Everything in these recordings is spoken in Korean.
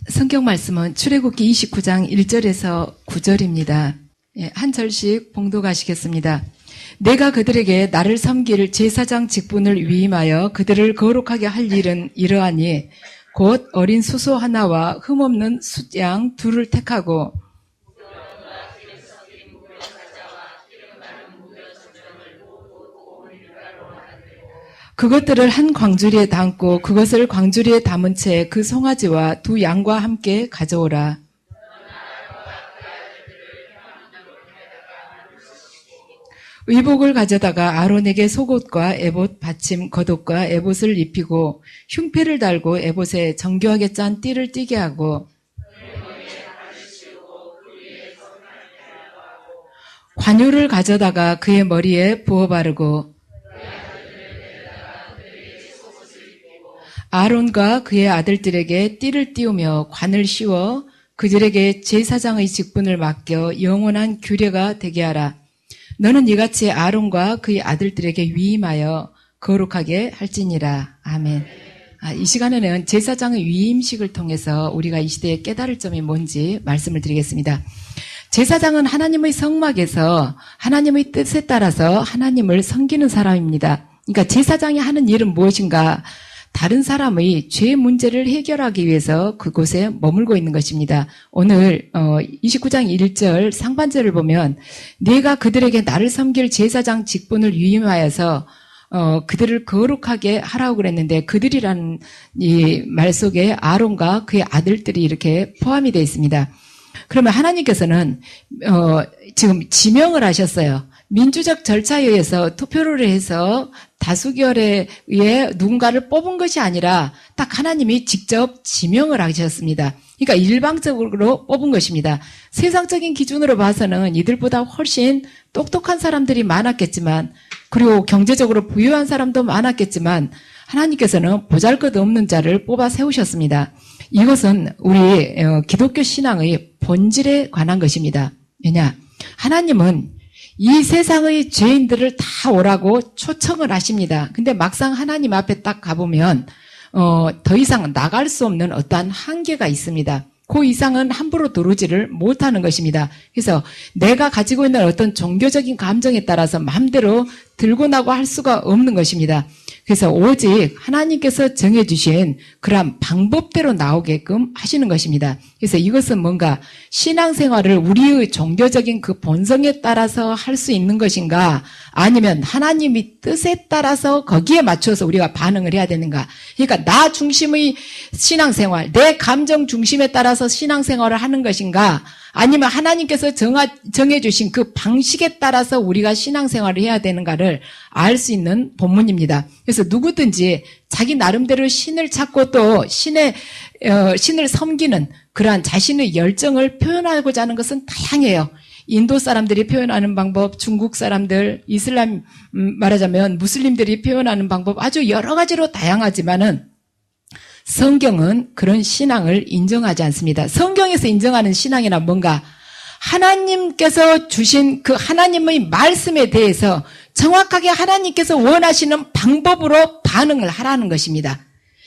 성경 말씀은 출애굽기 29장 1절에서 9절입니다. 한 절씩 봉독하시겠습니다. 내가 그들에게 나를 섬길 제사장 직분을 위임하여 그들을 거룩하게 할 일은 이러하니 곧 어린 수소 하나와 흠없는 숫양 둘을 택하고 그것들을 한 광주리에 담고 그것을 광주리에 담은 채 그 송아지와 두 양과 함께 가져오라. 의복을 가져다가 아론에게 속옷과 에봇 받침 겉옷과 에봇을 입히고 흉패를 달고 에봇에 정교하게 짠 띠를 띠게 하고 관유를 가져다가 그의 머리에 부어 바르고 아론과 그의 아들들에게 띠를 띄우며 관을 씌워 그들에게 제사장의 직분을 맡겨 영원한 규례가 되게 하라. 너는 이같이 아론과 그의 아들들에게 위임하여 거룩하게 할지니라. 아멘. 이 시간에는 제사장의 위임식을 통해서 우리가 이 시대에 깨달을 점이 뭔지 말씀을 드리겠습니다. 제사장은 하나님의 성막에서 하나님의 뜻에 따라서 하나님을 섬기는 사람입니다. 그러니까 제사장이 하는 일은 무엇인가? 다른 사람의 죄 문제를 해결하기 위해서 그곳에 머물고 있는 것입니다. 오늘 29장 1절 상반절을 보면 내가 그들에게 나를 섬길 제사장 직분을 위임하여서 그들을 거룩하게 하라고 그랬는데 그들이라는 이 말 속에 아론과 그의 아들들이 이렇게 포함이 되어 있습니다. 그러면 하나님께서는 지금 지명을 하셨어요. 민주적 절차에 의해서 투표를 해서 다수결에 의해 누군가를 뽑은 것이 아니라 딱 하나님이 직접 지명을 하셨습니다. 그러니까 일방적으로 뽑은 것입니다. 세상적인 기준으로 봐서는 이들보다 훨씬 똑똑한 사람들이 많았겠지만 그리고 경제적으로 부유한 사람도 많았겠지만 하나님께서는 보잘것없는 자를 뽑아 세우셨습니다. 이것은 우리 기독교 신앙의 본질에 관한 것입니다. 왜냐? 하나님은 이 세상의 죄인들을 다 오라고 초청을 하십니다. 근데 막상 하나님 앞에 딱 가보면 더 이상 나갈 수 없는 어떠한 한계가 있습니다. 그 이상은 함부로 들어오지를 못하는 것입니다. 그래서 내가 가지고 있는 어떤 종교적인 감정에 따라서 마음대로 들고 나고 할 수가 없는 것입니다. 그래서 오직 하나님께서 정해주신 그러한 방법대로 나오게끔 하시는 것입니다. 그래서 이것은 뭔가 신앙생활을 우리의 종교적인 그 본성에 따라서 할 수 있는 것인가 아니면 하나님의 뜻에 따라서 거기에 맞춰서 우리가 반응을 해야 되는가. 그러니까 나 중심의 신앙생활, 내 감정 중심에 따라서 신앙생활을 하는 것인가 아니면 하나님께서 정해주신 그 방식에 따라서 우리가 신앙생활을 해야 되는가를 알 수 있는 본문입니다. 그래서 누구든지 자기 나름대로 신을 찾고 또 신을 섬기는 그러한 자신의 열정을 표현하고자 하는 것은 다양해요. 인도 사람들이 표현하는 방법, 중국 사람들, 이슬람 말하자면 무슬림들이 표현하는 방법 아주 여러 가지로 다양하지만은 성경은 그런 신앙을 인정하지 않습니다. 성경에서 인정하는 신앙이란 뭔가 하나님께서 주신 그 하나님의 말씀에 대해서 정확하게 하나님께서 원하시는 방법으로 반응을 하라는 것입니다.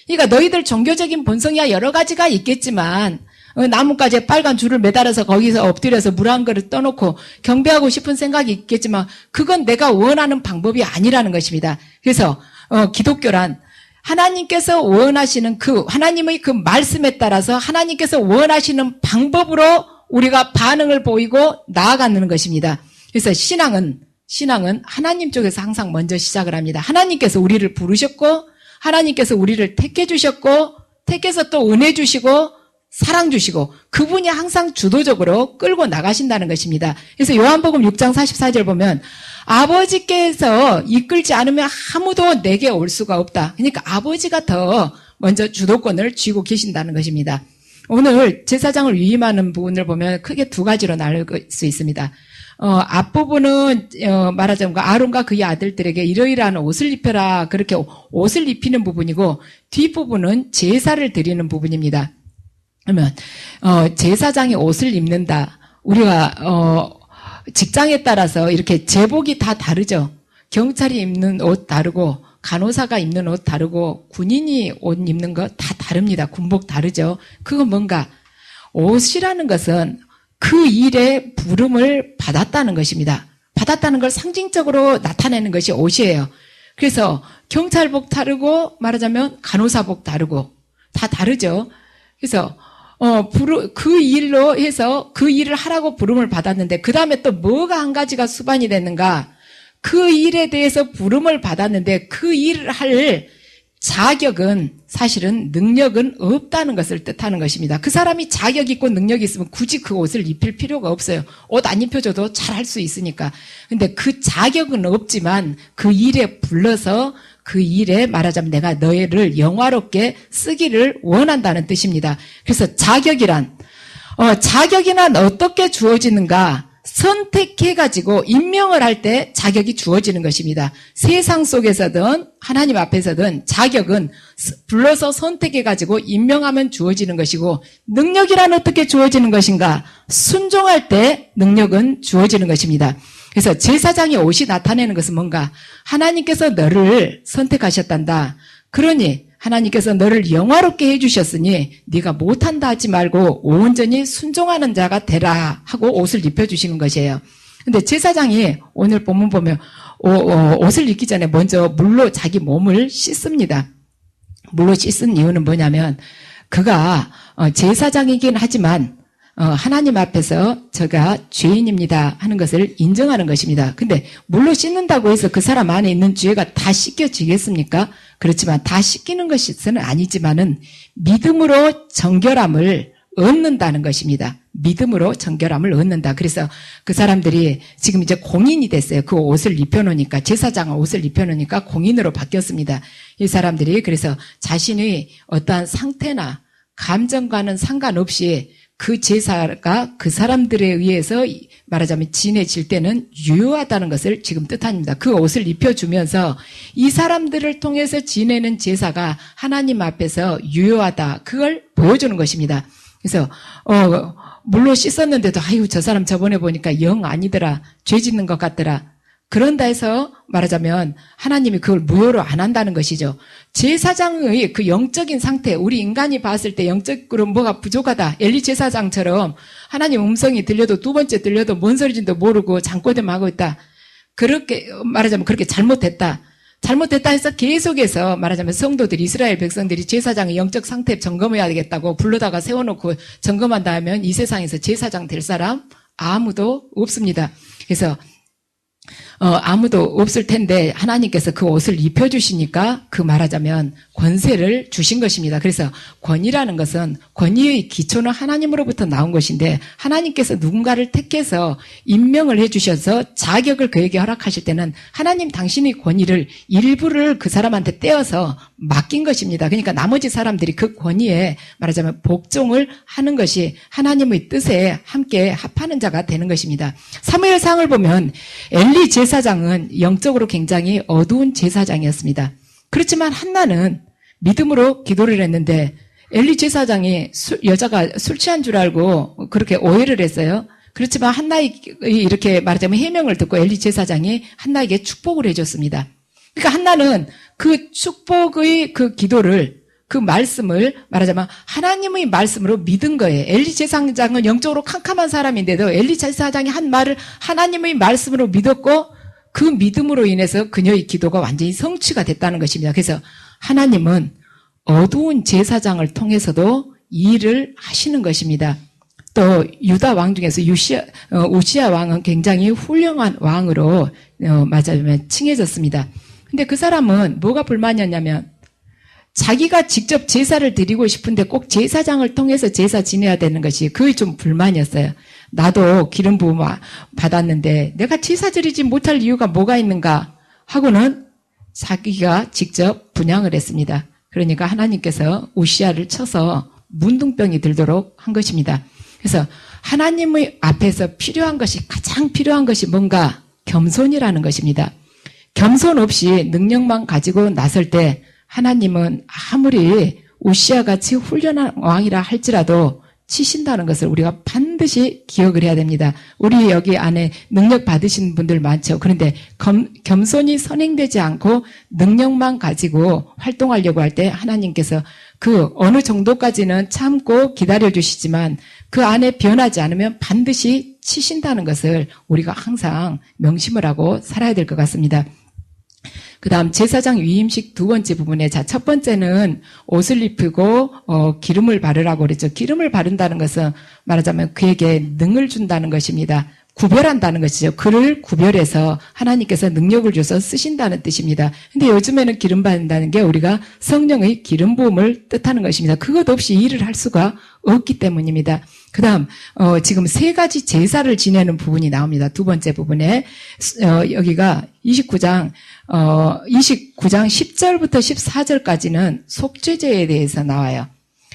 그러니까 너희들 종교적인 본성이야 여러 가지가 있겠지만 나뭇가지에 빨간 줄을 매달아서 거기서 엎드려서 물 한 그릇 떠놓고 경배하고 싶은 생각이 있겠지만 그건 내가 원하는 방법이 아니라는 것입니다. 그래서 기독교란 하나님께서 원하시는 그 하나님의 그 말씀에 따라서 하나님께서 원하시는 방법으로 우리가 반응을 보이고 나아가는 것입니다. 그래서 신앙은 하나님 쪽에서 항상 먼저 시작을 합니다. 하나님께서 우리를 부르셨고 하나님께서 우리를 택해 주셨고 택해서 또 은혜 주시고 사랑 주시고 그분이 항상 주도적으로 끌고 나가신다는 것입니다. 그래서 요한복음 6장 44절 보면 아버지께서 이끌지 않으면 아무도 내게 올 수가 없다. 그러니까 아버지가 더 먼저 주도권을 쥐고 계신다는 것입니다. 오늘 제사장을 위임하는 부분을 보면 크게 두 가지로 나눌 수 있습니다. 앞부분은 말하자면 아론과 그의 아들들에게 이러이러한 옷을 입혀라 그렇게 옷을 입히는 부분이고 뒷부분은 제사를 드리는 부분입니다. 그러면 제사장이 옷을 입는다. 우리가 직장에 따라서 이렇게 제복이 다 다르죠. 경찰이 입는 옷 다르고 간호사가 입는 옷 다르고 군인이 옷 입는 거 다 다릅니다. 군복 다르죠. 그건 뭔가 옷이라는 것은 그 일에 부름을 받았다는 것입니다. 받았다는 걸 상징적으로 나타내는 것이 옷이에요. 그래서 경찰복 다르고 말하자면 간호사복 다르고 다 다르죠. 그래서 그 일로 해서 그 일을 하라고 부름을 받았는데 그 다음에 또 뭐가 한 가지가 수반이 됐는가? 그 일에 대해서 부름을 받았는데 그 일을 할 자격은 사실은 능력은 없다는 것을 뜻하는 것입니다. 그 사람이 자격 있고 능력이 있으면 굳이 그 옷을 입힐 필요가 없어요. 옷 안 입혀줘도 잘 할 수 있으니까. 근데 그 자격은 없지만 그 일에 불러서 그 일에 말하자면 내가 너희를 영화롭게 쓰기를 원한다는 뜻입니다. 그래서 자격이란 어떻게 주어지는가? 선택해가지고 임명을 할 때 자격이 주어지는 것입니다. 세상 속에서든 하나님 앞에서든 자격은 불러서 선택해가지고 임명하면 주어지는 것이고 능력이란 어떻게 주어지는 것인가? 순종할 때 능력은 주어지는 것입니다. 그래서 제사장의 옷이 나타내는 것은 뭔가? 하나님께서 너를 선택하셨단다. 그러니 하나님께서 너를 영화롭게 해주셨으니 네가 못한다 하지 말고 온전히 순종하는 자가 되라 하고 옷을 입혀주시는 것이에요. 근데 제사장이 오늘 본문 보면 옷을 입기 전에 먼저 물로 자기 몸을 씻습니다. 물로 씻은 이유는 뭐냐면 그가 제사장이긴 하지만 하나님 앞에서 제가 죄인입니다 하는 것을 인정하는 것입니다. 근데 물로 씻는다고 해서 그 사람 안에 있는 죄가 다 씻겨지겠습니까? 그렇지만 다 씻기는 것은 아니지만은 믿음으로 정결함을 얻는다는 것입니다. 믿음으로 정결함을 얻는다. 그래서 그 사람들이 지금 이제 공인이 됐어요. 그 옷을 입혀놓으니까 제사장 옷을 입혀놓으니까 공인으로 바뀌었습니다. 이 사람들이 그래서 자신의 어떠한 상태나 감정과는 상관없이 그 제사가 그 사람들에 의해서 말하자면 지내질 때는 유효하다는 것을 지금 뜻합니다. 그 옷을 입혀주면서 이 사람들을 통해서 지내는 제사가 하나님 앞에서 유효하다. 그걸 보여주는 것입니다. 그래서 물로 씻었는데도 아유 저 사람 저번에 보니까 영 아니더라. 죄 짓는 것 같더라. 그런다 해서 말하자면 하나님이 그걸 무효로 안 한다는 것이죠. 제사장의 그 영적인 상태, 우리 인간이 봤을 때 영적으로 뭐가 부족하다. 엘리 제사장처럼 하나님 음성이 들려도 두 번째 들려도 뭔 소리인지도 모르고 잠꼬대만 하고 있다. 그렇게 말하자면 그렇게 잘못했다 해서 계속해서 말하자면 성도들이 이스라엘 백성들이 제사장의 영적 상태 점검해야 되겠다고 불러다가 세워놓고 점검한다면 이 세상에서 제사장 될 사람 아무도 없습니다. 그래서 아무도 없을 텐데 하나님께서 그 옷을 입혀주시니까 그 말하자면 권세를 주신 것입니다. 그래서 권위라는 것은 권위의 기초는 하나님으로부터 나온 것인데 하나님께서 누군가를 택해서 임명을 해주셔서 자격을 그에게 허락하실 때는 하나님 당신의 권위를 일부를 그 사람한테 떼어서 맡긴 것입니다. 그러니까 나머지 사람들이 그 권위에 말하자면 복종을 하는 것이 하나님의 뜻에 함께 합하는 자가 되는 것입니다. 사무엘상을 보면 엘리 제사장은 영적으로 굉장히 어두운 제사장이었습니다. 그렇지만 한나는 믿음으로 기도를 했는데 엘리 제사장이 여자가 술 취한 줄 알고 그렇게 오해를 했어요. 그렇지만 한나의 이렇게 말하자면 해명을 듣고 엘리 제사장이 한나에게 축복을 해줬습니다. 그러니까 한나는 그 축복의 그 기도를 그 말씀을 말하자면 하나님의 말씀으로 믿은 거예요. 엘리 제사장은 영적으로 캄캄한 사람인데도 엘리 제사장이 한 말을 하나님의 말씀으로 믿었고 그 믿음으로 인해서 그녀의 기도가 완전히 성취가 됐다는 것입니다. 그래서 하나님은 어두운 제사장을 통해서도 일을 하시는 것입니다. 또 유다 왕 중에서 우시야 왕은 굉장히 훌륭한 왕으로 말하자면 칭해졌습니다. 근데 그 사람은 뭐가 불만이었냐면 자기가 직접 제사를 드리고 싶은데 꼭 제사장을 통해서 제사 지내야 되는 것이 그게 좀 불만이었어요. 나도 기름 부음 받았는데 내가 제사 드리지 못할 이유가 뭐가 있는가 하고는 자기가 직접 분향을 했습니다. 그러니까 하나님께서 우시야를 쳐서 문둥병이 들도록 한 것입니다. 그래서 하나님의 앞에서 가장 필요한 것이 뭔가 겸손이라는 것입니다. 겸손 없이 능력만 가지고 나설 때 하나님은 아무리 우시야 같이 훌륭한 왕이라 할지라도 치신다는 것을 우리가 반드시 반드시 기억을 해야 됩니다. 우리 여기 안에 능력 받으신 분들 많죠. 그런데 겸손히 선행되지 않고 능력만 가지고 활동하려고 할 때 하나님께서 그 어느 정도까지는 참고 기다려주시지만 그 안에 변하지 않으면 반드시 치신다는 것을 우리가 항상 명심을 하고 살아야 될 것 같습니다. 그 다음 제사장 위임식 두 번째 부분에, 자, 첫 번째는 옷을 입히고 기름을 바르라고 그랬죠. 기름을 바른다는 것은 말하자면 그에게 능을 준다는 것입니다. 구별한다는 것이죠. 그를 구별해서 하나님께서 능력을 줘서 쓰신다는 뜻입니다. 근데 요즘에는 기름 바른다는 게 우리가 성령의 기름 부음을 뜻하는 것입니다. 그것 없이 일을 할 수가 없기 때문입니다. 그 다음 지금 세 가지 제사를 지내는 부분이 나옵니다. 두 번째 부분에 여기가 29장 10절부터 14절까지는 속죄제에 대해서 나와요.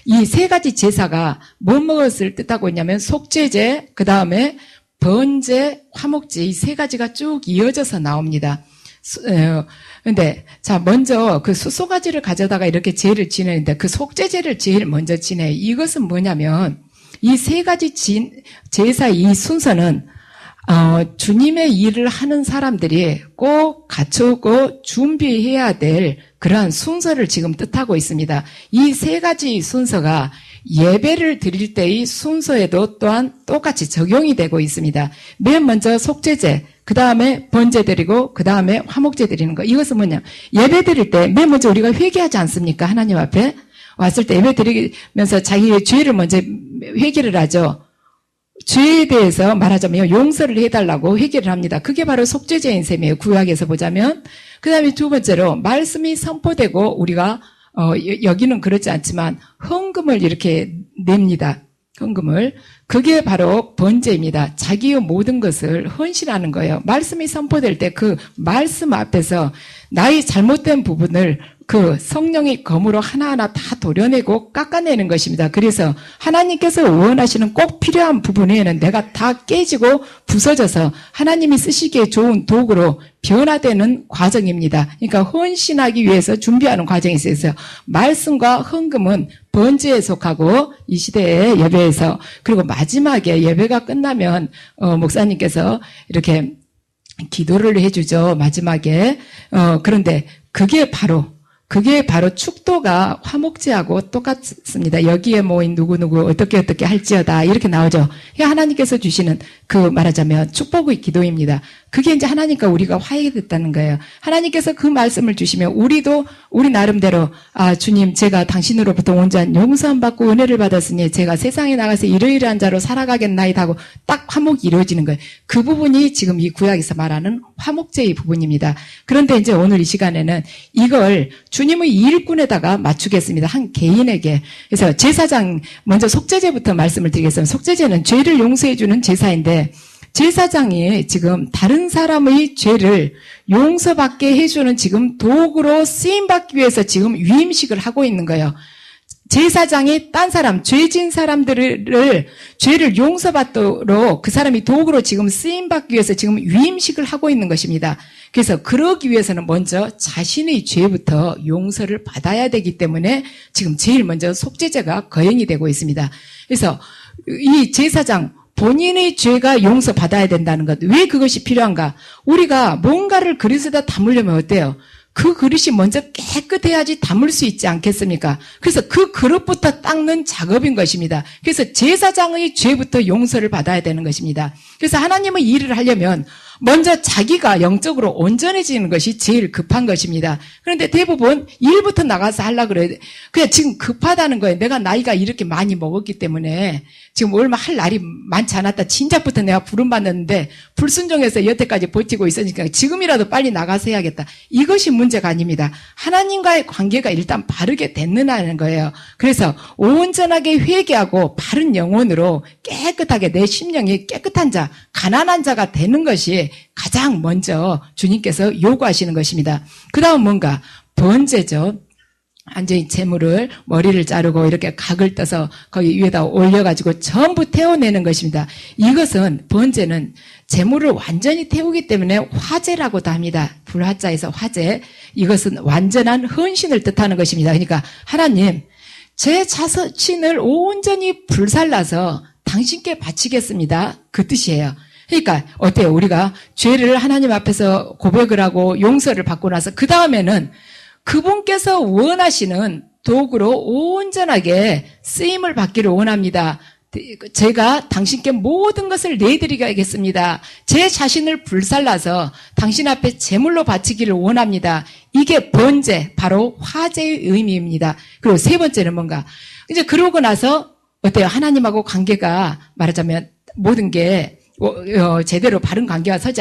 이 세 가지 제사가 무엇을 뜻하고 있냐면 속죄제, 그 다음에 번제, 화목제, 이 세 가지가 쭉 이어져서 나옵니다. 근데, 자, 먼저 그 수소가지를 가져다가 이렇게 제를 지내는데 그 속죄제를 제일 먼저 지내요. 이것은 뭐냐면, 이 세 가지 제사 이 순서는, 주님의 일을 하는 사람들이 꼭 갖추고 준비해야 될 그러한 순서를 지금 뜻하고 있습니다. 이 세 가지 순서가 예배를 드릴 때의 순서에도 또한 똑같이 적용이 되고 있습니다. 맨 먼저 속죄제, 그 다음에 번제 드리고, 그 다음에 화목제 드리는 거. 이것은 뭐냐? 예배 드릴 때 맨 먼저 우리가 회개하지 않습니까? 하나님 앞에 왔을 때 예배 드리면서 자기의 죄를 먼저 회개를 하죠. 죄에 대해서 말하자면 용서를 해달라고 회개를 합니다. 그게 바로 속죄제인 셈이에요. 구약에서 보자면. 그 다음에 두 번째로 말씀이 선포되고 우리가 여기는 그렇지 않지만 헌금을 이렇게 냅니다. 헌금을. 그게 바로 번제입니다. 자기의 모든 것을 헌신하는 거예요. 말씀이 선포될 때 그 말씀 앞에서 나의 잘못된 부분을 그 성령의 검으로 하나하나 다 도려내고 깎아내는 것입니다. 그래서 하나님께서 원하시는 꼭 필요한 부분에는 내가 다 깨지고 부서져서 하나님이 쓰시기에 좋은 도구로 변화되는 과정입니다. 그러니까 헌신하기 위해서 준비하는 과정이 있어서 말씀과 헌금은 번제에 속하고 이 시대의 예배에서, 그리고 마지막에 예배가 끝나면 목사님께서 이렇게 기도를 해주죠. 마지막에. 그런데 그게 바로 축도가 화목제하고 똑같습니다. 여기에 모인 누구누구 어떻게 할지어다 이렇게 나오죠. 하나님께서 주시는 그 말하자면 축복의 기도입니다. 그게 이제 하나님과 우리가 화해됐다는 거예요. 하나님께서 그 말씀을 주시면 우리도 우리 나름대로 주님 제가 당신으로부터 온전한 용서함 받고 은혜를 받았으니 제가 세상에 나가서 이러이러한 자로 살아가겠나이다 하고 딱 화목이 이루어지는 거예요. 그 부분이 지금 이 구약에서 말하는 화목제의 부분입니다. 그런데 이제 오늘 이 시간에는 이걸 주님의 일꾼에다가 맞추겠습니다. 한 개인에게. 그래서 제사장 먼저 속죄제부터 말씀을 드리겠습니다. 속죄제는 죄를 용서해 주는 제사인데 제사장이 지금 다른 사람의 죄를 용서받게 해주는 지금 도구로 쓰임받기 위해서 지금 위임식을 하고 있는 거예요. 제사장이 딴 사람, 죄진 사람들을 죄를 용서받도록 그 사람이 도구로 지금 쓰임받기 위해서 지금 위임식을 하고 있는 것입니다. 그래서 그러기 위해서는 먼저 자신의 죄부터 용서를 받아야 되기 때문에 지금 제일 먼저 속죄제가 거행이 되고 있습니다. 그래서 이 제사장 본인의 죄가 용서받아야 된다는 것. 왜 그것이 필요한가? 우리가 뭔가를 그릇에다 담으려면 어때요? 그 그릇이 먼저 깨끗해야지 담을 수 있지 않겠습니까? 그래서 그 그릇부터 닦는 작업인 것입니다. 그래서 제사장의 죄부터 용서를 받아야 되는 것입니다. 그래서 하나님의 일을 하려면 먼저 자기가 영적으로 온전해지는 것이 제일 급한 것입니다. 그런데 대부분 일부터 나가서 하려고 그래요. 그냥 지금 급하다는 거예요. 내가 나이가 이렇게 많이 먹었기 때문에 지금 얼마 할 날이 많지 않았다. 진작부터 내가 부름받았는데 불순종해서 여태까지 버티고 있으니까 지금이라도 빨리 나가서 해야겠다. 이것이 문제가 아닙니다. 하나님과의 관계가 일단 바르게 됐느냐는 거예요. 그래서 온전하게 회개하고 바른 영혼으로 깨끗하게 내 심령이 깨끗한 자, 가난한 자가 되는 것이 가장 먼저 주님께서 요구하시는 것입니다. 그 다음 뭔가 번제죠. 완전히 재물을 머리를 자르고 이렇게 각을 떠서 거기 위에다 올려가지고 전부 태워내는 것입니다. 이것은 번제는 재물을 완전히 태우기 때문에 화제라고도 합니다. 불화자에서 화제. 이것은 완전한 헌신을 뜻하는 것입니다. 그러니까 하나님 제 자신을 온전히 불살라서 당신께 바치겠습니다. 그 뜻이에요. 그러니까 어때요? 우리가 죄를 하나님 앞에서 고백을 하고 용서를 받고 나서 그 다음에는 그분께서 원하시는 도구로 온전하게 쓰임을 받기를 원합니다. 제가 당신께 모든 것을 내드리겠습니다. 제 자신을 불살라서 당신 앞에 제물로 바치기를 원합니다. 이게 번제, 바로 화제의 의미입니다. 그리고 세 번째는 뭔가? 이제 그러고 나서 어때요? 하나님하고 관계가 말하자면 모든 게 제대로 바른 관계가 서지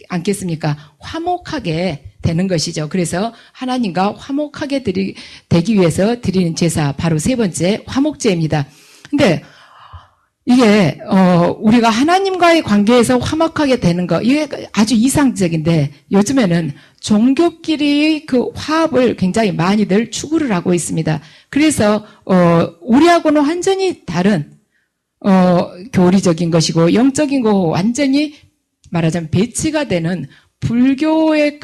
않겠습니까? 화목하게 되는 것이죠. 그래서 하나님과 화목하게 되기 위해서 드리는 제사, 바로 세 번째 화목제입니다. 근데 이게 우리가 하나님과의 관계에서 화목하게 되는 거, 이게 아주 이상적인데 요즘에는 종교끼리 그 화합을 굉장히 많이들 추구를 하고 있습니다. 그래서 우리하고는 완전히 다른 교리적인 것이고 영적인 거 완전히 말하자면 배치가 되는 불교의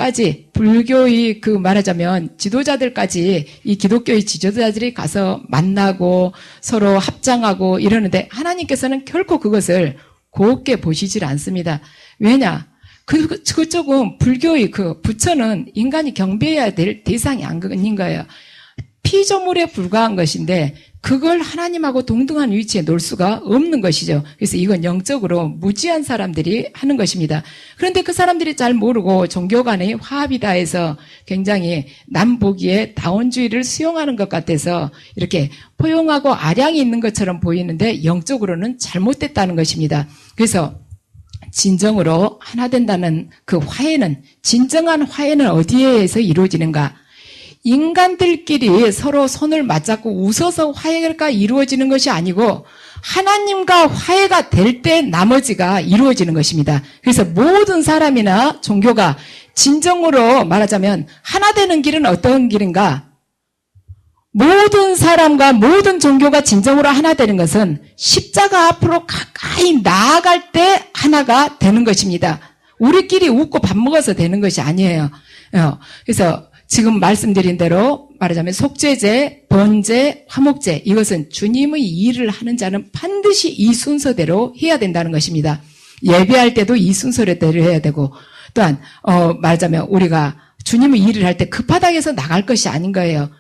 그 말하자면 지도자들까지 이 기독교의 지도자들이 가서 만나고 서로 합장하고 이러는데 하나님께서는 결코 그것을 곱게 보시질 않습니다. 왜냐? 그쪽은 불교의 그 부처는 인간이 경배해야 될 대상이 아닌 거예요. 피조물에 불과한 것인데 그걸 하나님하고 동등한 위치에 놓을 수가 없는 것이죠. 그래서 이건 영적으로 무지한 사람들이 하는 것입니다. 그런데 그 사람들이 잘 모르고 종교 간의 화합이다 해서 굉장히 남 보기에 다원주의를 수용하는 것 같아서 이렇게 포용하고 아량이 있는 것처럼 보이는데 영적으로는 잘못됐다는 것입니다. 그래서 진정으로 하나 된다는 그 화해는, 진정한 화해는 어디에서 이루어지는가? 인간들끼리 서로 손을 맞잡고 웃어서 화해가 이루어지는 것이 아니고 하나님과 화해가 될 때 나머지가 이루어지는 것입니다. 그래서 모든 사람이나 종교가 진정으로 말하자면 하나 되는 길은 어떤 길인가? 모든 사람과 모든 종교가 진정으로 하나 되는 것은 십자가 앞으로 가까이 나아갈 때 하나가 되는 것입니다. 우리끼리 웃고 밥 먹어서 되는 것이 아니에요. 그래서 지금 말씀드린 대로 말하자면 속죄제, 번제, 화목제, 이것은 주님의 일을 하는 자는 반드시 이 순서대로 해야 된다는 것입니다. 예배할 때도 이 순서대로 해야 되고, 또한 말하자면 우리가 주님의 일을 할 때 급하다고 해서 나갈 것이 아닌 거예요.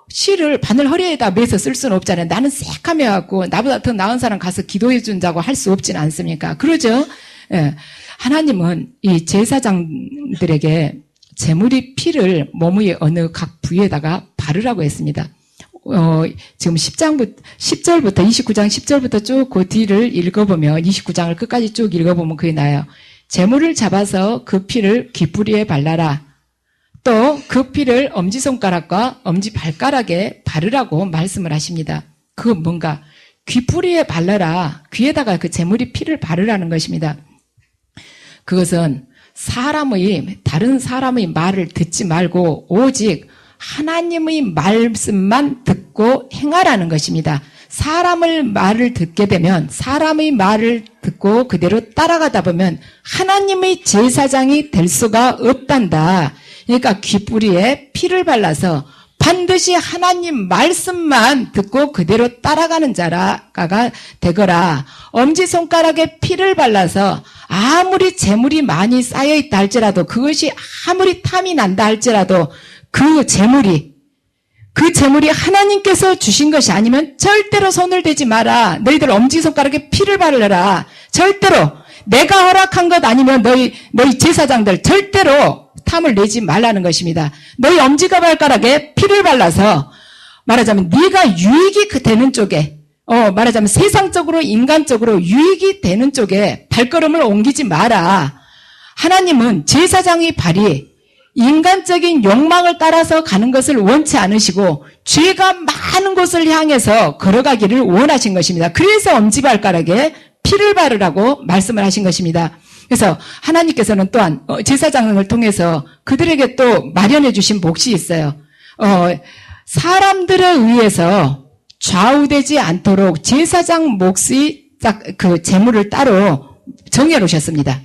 실을 바늘 허리에다 매서 쓸 수는 없잖아요. 나는 쎄하며 갖고 나보다 더 나은 사람 가서 기도해 준다고 할 수 없지는 않습니까? 그러죠? 예. 하나님은 이 제사장들에게 제물이 피를 몸의 어느 각 부위에다가 바르라고 했습니다. 지금 10절부터 29장 10절부터 쭉 그 뒤를 읽어보면 29장을 끝까지 쭉 읽어보면 그게 나요. 제물을 잡아서 그 피를 귀뿌리에 발라라. 또 그 피를 엄지손가락과 엄지발가락에 바르라고 말씀을 하십니다. 그 뭔가 귀뿌리에 발라라. 귀에다가 그 제물이 피를 바르라는 것입니다. 그것은 다른 사람의 말을 듣지 말고 오직 하나님의 말씀만 듣고 행하라는 것입니다. 사람의 말을 듣게 되면 사람의 말을 듣고 그대로 따라가다 보면 하나님의 제사장이 될 수가 없단다. 그러니까 귀뿌리에 피를 발라서 반드시 하나님 말씀만 듣고 그대로 따라가는 자가 되거라. 엄지손가락에 피를 발라서 아무리 재물이 많이 쌓여있다 할지라도 그것이 아무리 탐이 난다 할지라도 그 재물이 하나님께서 주신 것이 아니면 절대로 손을 대지 마라. 너희들 엄지손가락에 피를 바르라. 절대로 내가 허락한 것 아니면 너희 제사장들 절대로 탐을 내지 말라는 것입니다. 너희 엄지발가락에 피를 발라서 말하자면 네가 유익이 되는 쪽에 말하자면 세상적으로 인간적으로 유익이 되는 쪽에 발걸음을 옮기지 마라. 하나님은 제사장의 발이 인간적인 욕망을 따라서 가는 것을 원치 않으시고 죄가 많은 곳을 향해서 걸어가기를 원하신 것입니다. 그래서 엄지발가락에 피를 바르라고 말씀을 하신 것입니다. 그래서 하나님께서는 또한 제사장을 통해서 그들에게 또 마련해 주신 몫이 있어요. 사람들에 의해서 좌우되지 않도록 제사장 몫이 딱 그 제물을 따로 정해 놓으셨습니다.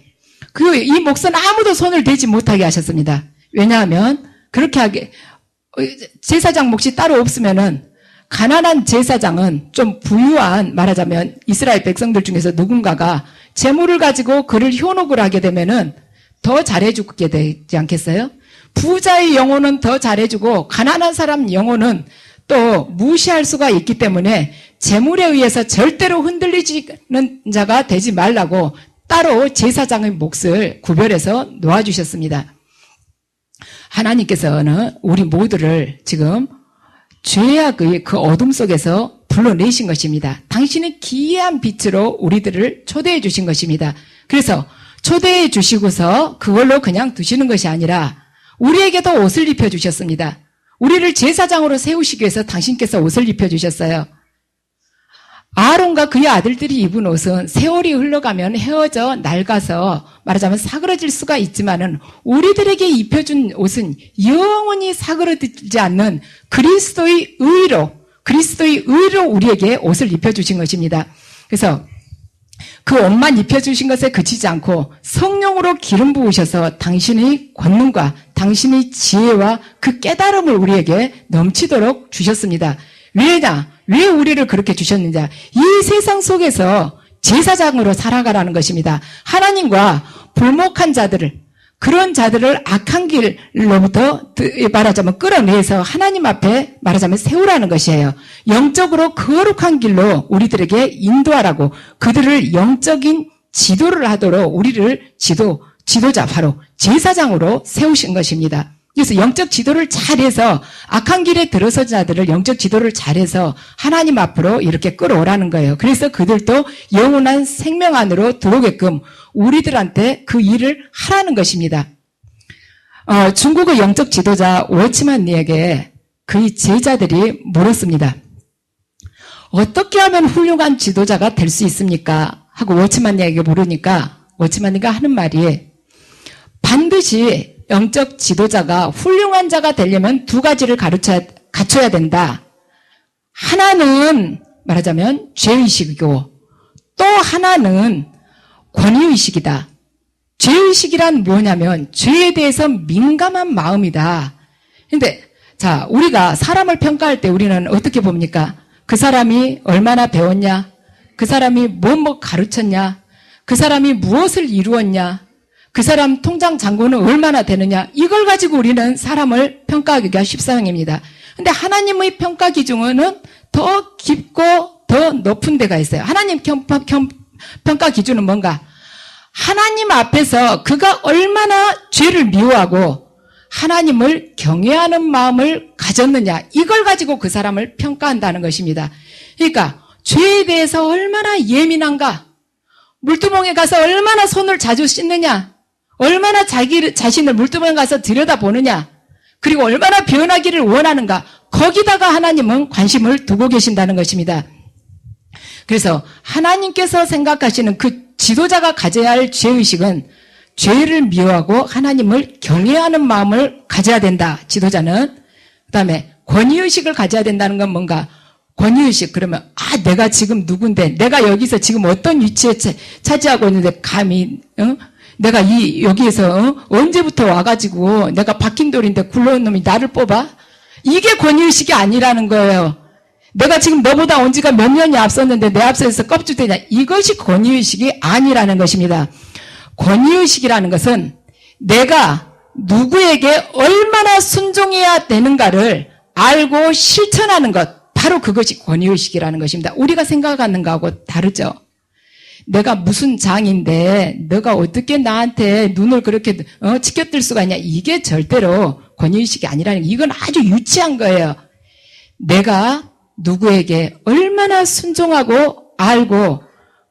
이 몫은 아무도 손을 대지 못하게 하셨습니다. 왜냐하면 그렇게 제사장 몫이 따로 없으면은 가난한 제사장은 좀 부유한, 말하자면 이스라엘 백성들 중에서 누군가가 재물을 가지고 그를 현혹을 하게 되면은 더 잘해주게 되지 않겠어요? 부자의 영혼은 더 잘해주고 가난한 사람 영혼은 또 무시할 수가 있기 때문에 재물에 의해서 절대로 흔들리지는 자가 되지 말라고 따로 제사장의 몫을 구별해서 놓아주셨습니다. 하나님께서는 우리 모두를 지금 죄악의 그 어둠 속에서 불러내신 것입니다. 당신의 기이한 빛으로 우리들을 초대해 주신 것입니다. 그래서 초대해 주시고서 그걸로 그냥 두시는 것이 아니라 우리에게도 옷을 입혀주셨습니다. 우리를 제사장으로 세우시기 위해서 당신께서 옷을 입혀주셨어요. 아론과 그의 아들들이 입은 옷은 세월이 흘러가면 헤어져 낡아서 말하자면 사그러질 수가 있지만은 우리들에게 입혀준 옷은 영원히 사그러들지 않는 그리스도의 의로 우리에게 옷을 입혀주신 것입니다. 그래서 그 옷만 입혀주신 것에 그치지 않고 성령으로 기름 부으셔서 당신의 권능과 당신의 지혜와 그 깨달음을 우리에게 넘치도록 주셨습니다. 왜 우리를 그렇게 주셨느냐? 이 세상 속에서 제사장으로 살아가라는 것입니다. 하나님과 불목한 자들을, 그런 자들을 악한 길로부터 말하자면 끌어내서 하나님 앞에 말하자면 세우라는 것이에요. 영적으로 거룩한 길로 우리들에게 인도하라고, 그들을 영적인 지도를 하도록 우리를 지도자, 바로 제사장으로 세우신 것입니다. 그래서 영적 지도를 잘해서 악한 길에 들어선 자들을 영적 지도를 잘해서 하나님 앞으로 이렇게 끌어오라는 거예요. 그래서 그들도 영원한 생명 안으로 들어오게끔 우리들한테 그 일을 하라는 것입니다. 중국의 영적 지도자 워치만니에게 그의 제자들이 물었습니다. 어떻게 하면 훌륭한 지도자가 될 수 있습니까? 하고 워치만니에게 물으니까 워치만니가 하는 말이, 반드시 영적 지도자가 훌륭한 자가 되려면 두 가지를 갖춰야 된다. 하나는 말하자면 죄의식이고 또 하나는 권위의식이다. 죄의식이란 뭐냐면 죄에 대해서 민감한 마음이다. 근데 자, 우리가 사람을 평가할 때 우리는 어떻게 봅니까? 그 사람이 얼마나 배웠냐? 그 사람이 뭐 가르쳤냐? 그 사람이 무엇을 이루었냐? 그 사람 통장 잔고는 얼마나 되느냐? 이걸 가지고 우리는 사람을 평가하기가 십상입니다. 근데 하나님의 평가 기준은 더 깊고 더 높은 데가 있어요. 하나님 평가 기준은 뭔가? 하나님 앞에서 그가 얼마나 죄를 미워하고 하나님을 경외하는 마음을 가졌느냐, 이걸 가지고 그 사람을 평가한다는 것입니다. 그러니까 죄에 대해서 얼마나 예민한가, 물두멍에 가서 얼마나 손을 자주 씻느냐, 얼마나 자신을 물두멍에 가서 들여다보느냐, 그리고 얼마나 변하기를 원하는가, 거기다가 하나님은 관심을 두고 계신다는 것입니다. 그래서 하나님께서 생각하시는 그 지도자가 가져야 할 죄의식은 죄를 미워하고 하나님을 경외하는 마음을 가져야 된다, 지도자는. 그 다음에 권위의식을 가져야 된다는 건 뭔가? 권위의식, 그러면 내가 지금 누군데, 내가 여기서 지금 어떤 위치에 차지하고 있는데 감히 내가 여기에서 언제부터 와가지고 내가 박힌 돌인데 굴러온 놈이 나를 뽑아? 이게 권위의식이 아니라는 거예요. 내가 지금 너보다 온 지가 몇 년이 앞섰는데 내 앞서서 껍질대냐? 이것이 권위의식이 아니라는 것입니다. 권위의식이라는 것은 내가 누구에게 얼마나 순종해야 되는가를 알고 실천하는 것, 바로 그것이 권위의식이라는 것입니다. 우리가 생각하는 거하고 다르죠. 내가 무슨 장인데 너가 어떻게 나한테 눈을 그렇게 치켜뜰 수가 있냐, 이게 절대로 권위의식이 아니라는, 이건 아주 유치한 거예요. 내가 누구에게 얼마나 순종하고 알고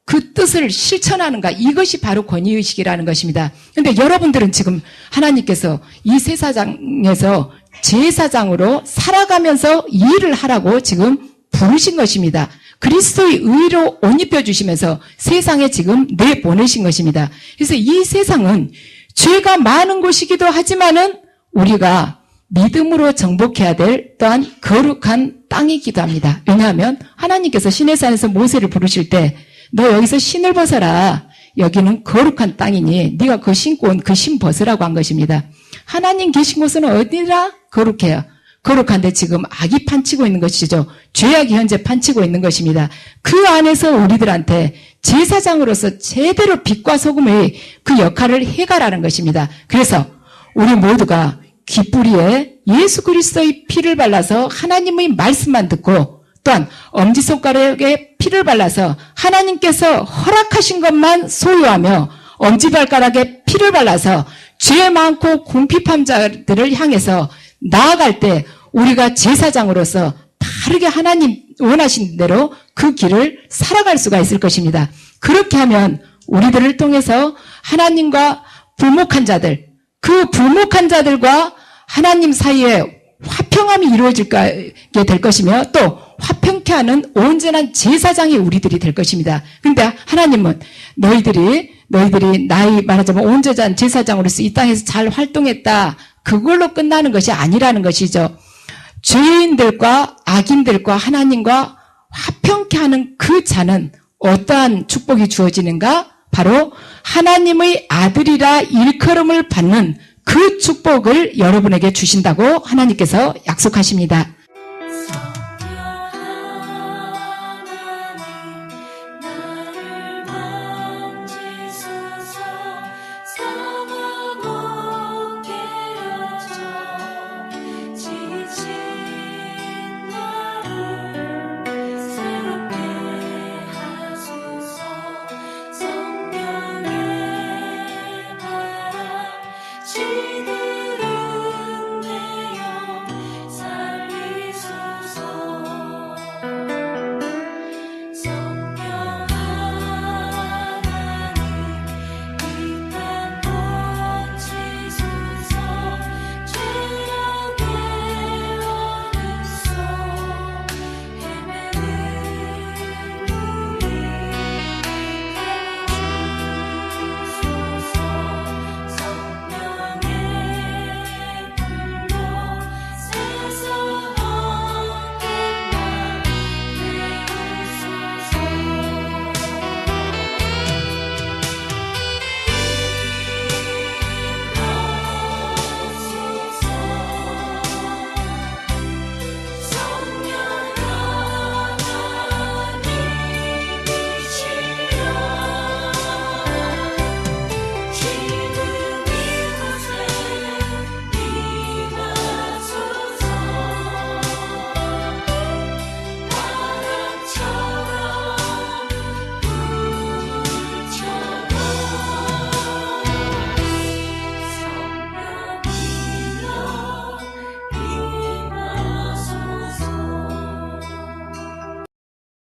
그 뜻을 실천하는가, 이것이 바로 권위의식이라는 것입니다. 그런데 여러분들은 지금 하나님께서 이 세상에서 제사장으로 살아가면서 일을 하라고 지금 부르신 것입니다. 그리스도의 의로 옷 입혀주시면서 세상에 지금 내보내신 것입니다. 그래서 이 세상은 죄가 많은 곳이기도 하지만은 우리가 믿음으로 정복해야 될 또한 거룩한 땅이기도 합니다. 왜냐하면 하나님께서 시내산에서 모세를 부르실 때 너 여기서 신을 벗어라. 여기는 거룩한 땅이니 네가 그 신고 온 그 신 벗으라고 한 것입니다. 하나님 계신 곳은 어디라? 거룩해요. 거룩한데 지금 악이 판치고 있는 것이죠. 죄악이 현재 판치고 있는 것입니다. 그 안에서 우리들한테 제사장으로서 제대로 빛과 소금의 그 역할을 해가라는 것입니다. 그래서 우리 모두가 귀뿌리에 예수 그리스도의 피를 발라서 하나님의 말씀만 듣고 또한 엄지손가락에 피를 발라서 하나님께서 허락하신 것만 소유하며 엄지발가락에 피를 발라서 죄 많고 궁핍한 자들을 향해서 나아갈 때 우리가 제사장으로서 다르게 하나님 원하신 대로 그 길을 살아갈 수가 있을 것입니다. 그렇게 하면 우리들을 통해서 하나님과 불목한 자들, 그 불목한 자들과 하나님 사이에 화평함이 이루어지게 될 것이며 또 화평케 하는 온전한 제사장이 우리들이 될 것입니다. 그런데 하나님은 너희들이 나의 말하자면 온전한 제사장으로서 이 땅에서 잘 활동했다. 그걸로 끝나는 것이 아니라는 것이죠. 죄인들과 악인들과 하나님과 화평케 하는 그 자는 어떠한 축복이 주어지는가? 바로 하나님의 아들이라 일컬음을 받는 그 축복을 여러분에게 주신다고 하나님께서 약속하십니다.